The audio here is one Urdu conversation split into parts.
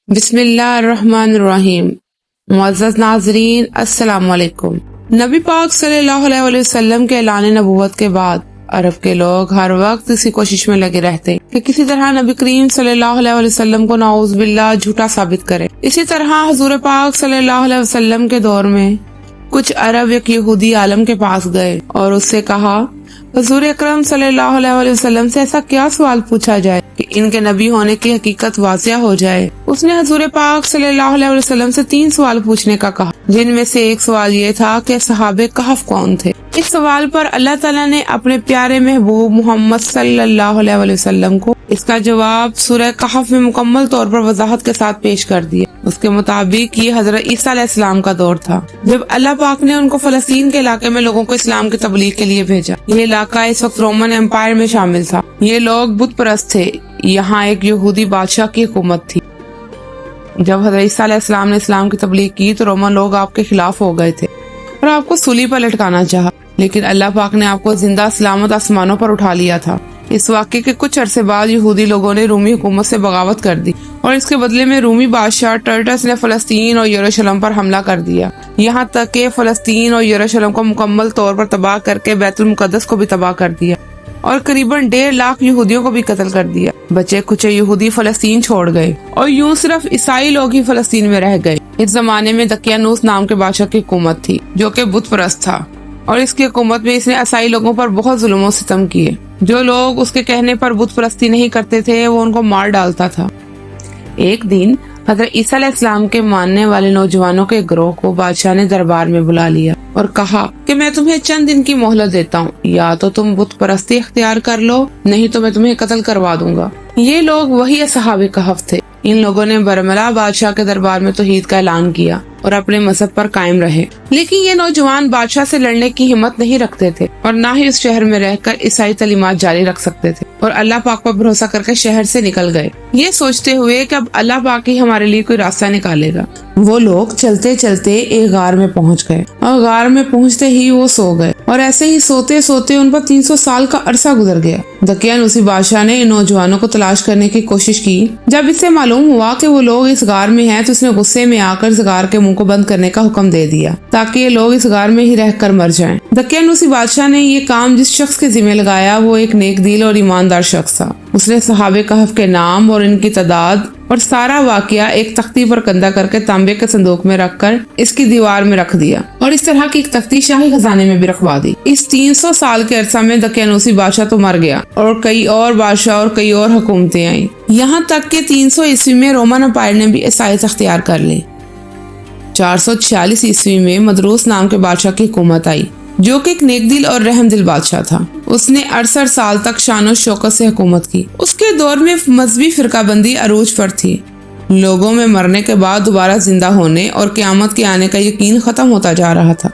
بسم اللہ الرحمن الرحیم۔ معزز ناظرین السلام علیکم۔ نبی پاک صلی اللہ علیہ وسلم کے اعلان نبوت کے بعد عرب کے لوگ ہر وقت اسی کوشش میں لگے رہتے کہ کسی طرح نبی کریم صلی اللہ علیہ وسلم کو نعوذ باللہ جھوٹا ثابت کرے۔ اسی طرح حضور پاک صلی اللہ علیہ وسلم کے دور میں کچھ عرب ایک یہودی عالم کے پاس گئے اور اس سے کہا حضور اکرم صلی اللہ علیہ وسلم سے ایسا کیا سوال پوچھا جائے کہ ان کے نبی ہونے کی حقیقت واضح ہو جائے۔ اس نے حضور پاک صلی اللہ علیہ وسلم سے 3 سوال پوچھنے کا کہا، جن میں سے ایک سوال یہ تھا کہ اصحاب کہف کون تھے۔ اس سوال پر اللہ تعالیٰ نے اپنے پیارے محبوب محمد صلی اللہ علیہ وسلم کو اس کا جواب سورہ کہف میں مکمل طور پر وضاحت کے ساتھ پیش کر دیا۔ اس کے مطابق یہ حضرت عیسیٰ علیہ السلام کا دور تھا جب اللہ پاک نے ان کو فلسطین کے علاقے میں لوگوں کو اسلام کی تبلیغ کے لیے بھیجا۔ یہ علاقہ اس وقت رومن امپائر میں شامل تھا۔ یہ لوگ بت پرست تھے۔ یہاں ایک یہودی بادشاہ کی حکومت تھی۔ جب حضرت عیسیٰ علیہ السلام نے اسلام کی تبلیغ کی تو رومن لوگ آپ کے خلاف ہو گئے تھے اور آپ کو سولی پر لٹکانا چاہا، لیکن اللہ پاک نے آپ کو زندہ سلامت آسمانوں پر اٹھا لیا تھا۔ اس واقعے کے کچھ عرصے بعد یہودی لوگوں نے رومی حکومت سے بغاوت کر دی اور اس کے بدلے میں رومی بادشاہ ٹرٹس نے فلسطین اور یروشلم پر حملہ کر دیا، یہاں تک کہ فلسطین اور یروشلم کو مکمل طور پر تباہ کر کے بیت المقدس کو بھی تباہ کر دیا اور قریباً 1.5 لاکھ یہودیوں کو بھی قتل کر دیا۔ بچے کچے یہودی فلسطین چھوڑ گئے اور یوں صرف عیسائی لوگ ہی فلسطین میں رہ گئے۔ اس زمانے میں دقیانوس نام کے بادشاہ کی حکومت تھی جو کہ بت پرست تھا، اور اس کی حکومت میں اس نے عیسائی لوگوں پر بہت ظلم و ستم کیے۔ جو لوگ اس کے کہنے پر بت پرستی نہیں کرتے تھے وہ ان کو مار ڈالتا تھا۔ ایک دن حضرت عیسیٰ علیہ السلام کے ماننے والے نوجوانوں کے گروہ کو بادشاہ نے دربار میں بلا لیا اور کہا کہ میں تمہیں چند دن کی مہلت دیتا ہوں، یا تو تم بت پرستی اختیار کر لو، نہیں تو میں تمہیں قتل کروا دوں گا۔ یہ لوگ وہی اصحاب کہف تھے۔ ان لوگوں نے برملا بادشاہ کے دربار میں توحید کا اعلان کیا اور اپنے مذہب پر قائم رہے، لیکن یہ نوجوان بادشاہ سے لڑنے کی ہمت نہیں رکھتے تھے اور نہ ہی اس شہر میں رہ کر عیسائی تعلیمات جاری رکھ سکتے تھے، اور اللہ پاک پر بھروسہ کر کے شہر سے نکل گئے، یہ سوچتے ہوئے کہ اب اللہ پاک ہی ہمارے لیے کوئی راستہ نکالے گا۔ وہ لوگ چلتے چلتے ایک غار میں پہنچ گئے اور غار میں پہنچتے ہی وہ سو گئے، اور ایسے ہی سوتے سوتے ان پر 300 سال کا عرصہ گزر گیا۔ دقیانوسی بادشاہ نے ان نوجوانوں کو تلاش کرنے کی کوشش کی۔ جب اس سے معلوم ہوا کہ وہ لوگ اس غار میں ہیں تو اس نے غصے میں آ کر اس غار کے منہ کو بند کرنے کا حکم دے دیا تاکہ یہ لوگ اس غار میں ہی رہ کر مر جائیں۔ دقیانوسی بادشاہ نے یہ کام جس شخص کے ذمہ لگایا وہ ایک نیک دل اور ایماندار شخص تھا۔ اس نے صحاب کہف کے نام اور ان کی تعداد اور سارا واقعہ ایک تختی پر کندہ کر کے تانبے کے صندوق میں رکھ کر اس کی دیوار میں رکھ دیا، اور اس طرح کی ایک تختی شاہی خزانے میں بھی رکھوا دی۔ اس 300 سال کے عرصہ میں دقیانوسی بادشاہ تو مر گیا اور کئی اور بادشاہ اور کئی اور حکومتیں آئیں، یہاں تک کہ 300 عیسوی میں رومن امپائر نے بھی عیسائیت اختیار کر لی۔ 446 عیسوی میں مدروس نام کے بادشاہ کی حکومت آئی جو کہ ایک نیک دل اور رحم دل بادشاہ تھا۔ اس نے 68 سال تک شان و شوکت سے حکومت کی۔ اس کے دور میں مذہبی فرقہ بندی عروج پر تھی۔ لوگوں میں مرنے کے بعد دوبارہ زندہ ہونے اور قیامت کے آنے کا یقین ختم ہوتا جا رہا تھا،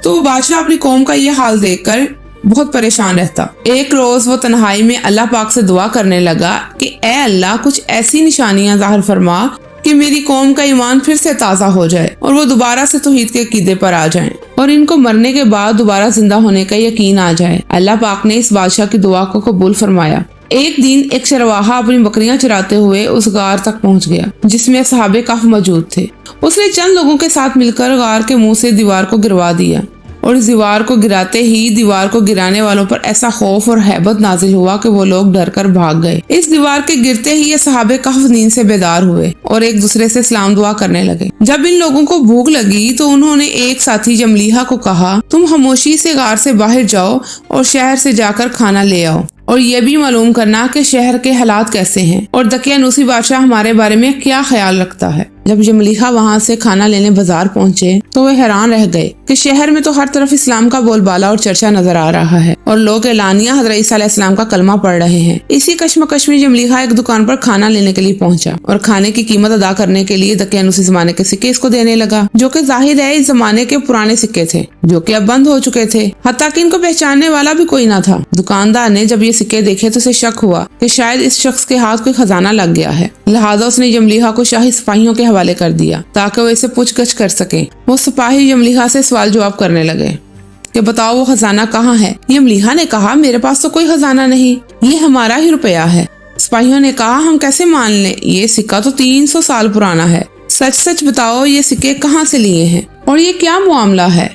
تو بادشاہ اپنی قوم کا یہ حال دیکھ کر بہت پریشان رہتا۔ ایک روز وہ تنہائی میں اللہ پاک سے دعا کرنے لگا کہ اے اللہ، کچھ ایسی نشانیاں ظاہر فرما کہ میری قوم کا ایمان پھر سے تازہ ہو جائے اور وہ دوبارہ سے توحید کے عقیدے پر آ جائیں اور ان کو مرنے کے بعد دوبارہ زندہ ہونے کا یقین آ جائے۔ اللہ پاک نے اس بادشاہ کی دعا کو قبول فرمایا۔ ایک دن ایک چرواہا اپنی بکریاں چراتے ہوئے اس غار تک پہنچ گیا جس میں اصحاب کہف موجود تھے۔ اس نے چند لوگوں کے ساتھ مل کر غار کے منہ سے دیوار کو گروا دیا، اور اس دیوار کو گراتے ہی دیوار کو گرانے والوں پر ایسا خوف اور ہیبت نازل ہوا کہ وہ لوگ ڈر کر بھاگ گئے۔ اس دیوار کے گرتے ہی یہ صحابہ کہف نیند سے بیدار ہوئے اور ایک دوسرے سے سلام دعا کرنے لگے۔ جب ان لوگوں کو بھوک لگی تو انہوں نے ایک ساتھی جملیحہ کو کہا، تم خاموشی سے غار سے باہر جاؤ اور شہر سے جا کر کھانا لے آؤ اور یہ بھی معلوم کرنا کہ شہر کے حالات کیسے ہیں اور دقیانوسی بادشاہ ہمارے بارے میں کیا خیال رکھتا ہے۔ جب جملیحہ وہاں سے کھانا لینے بازار پہنچے تو وہ حیران رہ گئے کہ شہر میں تو ہر طرف اسلام کا بول بالا اور چرچا نظر آ رہا ہے اور لوگ اعلانیہ حضرت عیسیٰ علیہ السلام کا کلمہ پڑھ رہے ہیں۔ اسی کشمکش میں جملیحہ ایک دکان پر کھانا لینے کے لیے پہنچا اور کھانے کی قیمت ادا کرنے کے لیے دقیانوسی زمانے کے سکے اس کو دینے لگا، جو کہ ظاہر ہے اس زمانے کے پرانے سکے تھے جو کہ اب بند ہو چکے تھے، حتیٰ کہ ان کو پہچاننے والا بھی کوئی نہ تھا۔ دکاندار نے جب یہ سکے دیکھے تو اسے شک ہوا کہ شاید اس شخص کے ہاتھ کوئی خزانہ لگ گیا ہے، لہٰذا اس نے جملیحہ کو شاہی سپاہیوں کے حوالے کر دیا تاکہ وہ اسے پوچھ گچھ کر سکیں۔ وہ سپاہی جملیحہ سے سوال جواب کرنے لگے کہ بتاؤ وہ خزانہ کہاں ہے؟ جملیحہ نے کہا، میرے پاس تو کوئی خزانہ نہیں، یہ ہمارا ہی روپیہ ہے۔ سپاہیوں نے کہا ہم کیسے مان لیں، یہ سکہ تو 300 سال پرانا ہے، سچ سچ بتاؤ یہ سکے کہاں سے لیے ہیں اور یہ کیا معاملہ ہے؟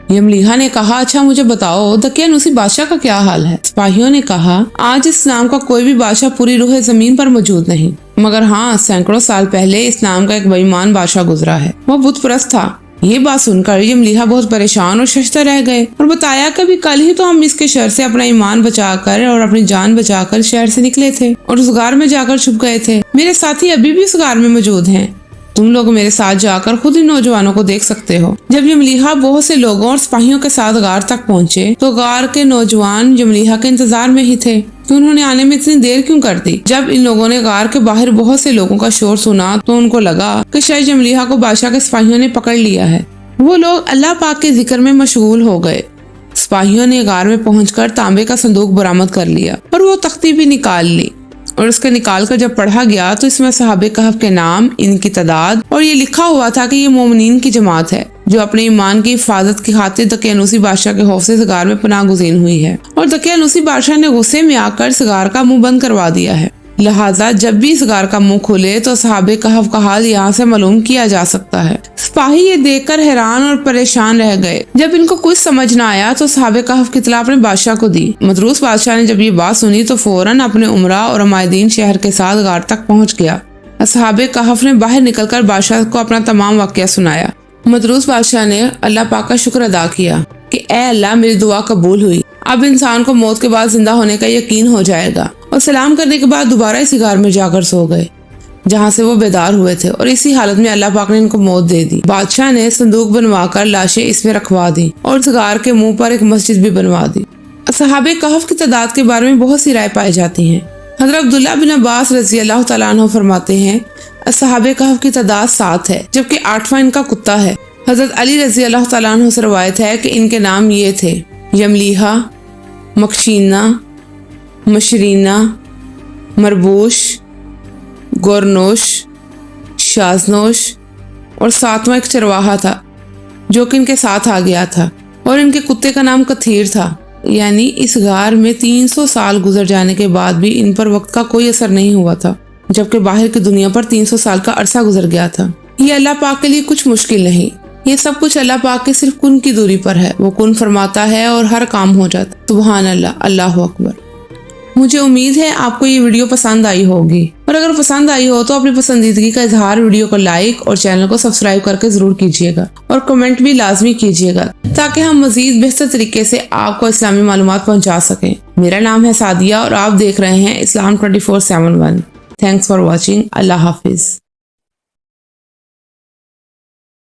یملیحا نے کہا اچھا مجھے بتاؤ دقیانوسی بادشاہ کا کیا حال ہے؟ سپاہیوں نے کہا آج اس نام کا کوئی بھی بادشاہ پوری روح زمین پر موجود نہیں، مگر ہاں سینکڑوں سال پہلے اس نام کا ایک بے ایمان بادشاہ گزرا ہے، وہ بت پرست تھا۔ یہ بات سن کر یملیحا بہت پریشان اور ششدر رہ گئے اور بتایا کہ کل ہی تو ہم اس کے شر سے اپنا ایمان بچا کر اور اپنی جان بچا کر شہر سے نکلے تھے اور اس غار میں جا کر چھپ گئے تھے، میرے ساتھی ابھی بھی اس غار میں موجود ہیں، تم لوگ میرے ساتھ جا کر خود ان نوجوانوں کو دیکھ سکتے ہو۔ جب یملیحا بہت سے لوگوں اور سپاہیوں کے ساتھ غار تک پہنچے تو غار کے نوجوان یملیحا کے انتظار میں ہی تھے کہ انہوں نے آنے میں اتنی دیر کیوں کر دی۔ جب ان لوگوں نے غار کے باہر بہت سے لوگوں کا شور سنا تو ان کو لگا کہ شاید یملیحا کو بادشاہ کے سپاہیوں نے پکڑ لیا ہے۔ وہ لوگ اللہ پاک کے ذکر میں مشغول ہو گئے۔ سپاہیوں نے غار میں پہنچ کر تانبے کا صندوق برآمد کر لیا اور وہ تختی بھی نکال لی، اور اس کے نکال کر جب پڑھا گیا تو اس میں اصحاب کہف کے نام، ان کی تعداد اور یہ لکھا ہوا تھا کہ یہ مومنین کی جماعت ہے جو اپنے ایمان کی حفاظت کی خاطر دقیانوسی بادشاہ کے خوف سے اس غار میں پناہ گزین ہوئی ہے، اور دقیانوسی بادشاہ نے غصے میں آ کر اس غار کا منہ بند کروا دیا ہے، لہٰذا جب بھی اس غار کا منہ کھلے تو اصحاب کہف کا حال یہاں سے معلوم کیا جا سکتا ہے۔ سپاہی یہ دیکھ کر حیران اور پریشان رہ گئے۔ جب ان کو کچھ سمجھ نہ آیا تو اصحاب کہف کی اطلاع اپنے بادشاہ کو دی۔ مدروس بادشاہ نے جب یہ بات سنی تو فوراً اپنے امراء اور عمائدین شہر کے ساتھ غار تک پہنچ گیا۔ اصحاب کہف نے باہر نکل کر بادشاہ کو اپنا تمام واقعہ سنایا۔ مدروس بادشاہ نے اللہ پاک کا شکر ادا کیا کہ اے اللہ میری دعا قبول ہوئی، اب انسان کو موت کے بعد زندہ ہونے کا یقین ہو جائے گا، اور سلام کرنے کے بعد دوبارہ اسی غار میں جا کر سو گئے جہاں سے وہ بیدار ہوئے تھے، اور اسی حالت میں اللہ پاک نے ان کو موت دے دی۔ بادشاہ نے صندوق بنوا کر لاشیں اس میں رکھوا دی اور اس غار کے منہ پر ایک مسجد بھی بنوا دی۔ اصحاب کہف کی تعداد کے بارے میں بہت سی رائے پائی جاتی ہیں۔ حضرت عبداللہ بن عباس رضی اللہ تعالیٰ عنہ فرماتے ہیں اصحاب کہف کی تعداد 7 ہے، جبکہ 8واں ان کا کتا ہے۔ حضرت علی رضی اللہ تعالیٰ عنہ سے روایت ہے کہ ان کے نام یہ تھے یملیحا، مکشینہ، مشرینہ، مربوش، گورنوش، شازنوش، اور 7واں ایک چرواہا تھا جو کہ ان کے ساتھ آ گیا تھا، اور ان کے کتے کا نام کثیر تھا۔ یعنی اس غار میں 300 سال گزر جانے کے بعد بھی ان پر وقت کا کوئی اثر نہیں ہوا تھا، جبکہ باہر کی دنیا پر 300 سال کا عرصہ گزر گیا تھا۔ یہ اللہ پاک کے لیے کچھ مشکل نہیں، یہ سب کچھ اللہ پاک کے صرف کن کی دوری پر ہے، وہ کن فرماتا ہے اور ہر کام ہو جاتا۔ سبحان اللہ، اللہ اکبر۔ مجھے امید ہے آپ کو یہ ویڈیو پسند آئی ہوگی، اور اگر پسند آئی ہو تو اپنی پسندیدگی کا اظہار ویڈیو کو لائک اور چینل کو سبسکرائب کر کے ضرور کیجیے گا، اور کمنٹ بھی لازمی کیجیے گا تاکہ ہم مزید بہتر طریقے سے آپ کو اسلامی معلومات پہنچا سکیں۔ میرا نام ہے سعدیہ اور آپ دیکھ رہے ہیں اسلام 24/7 1۔ Thanks for watching. اللہ حافظ۔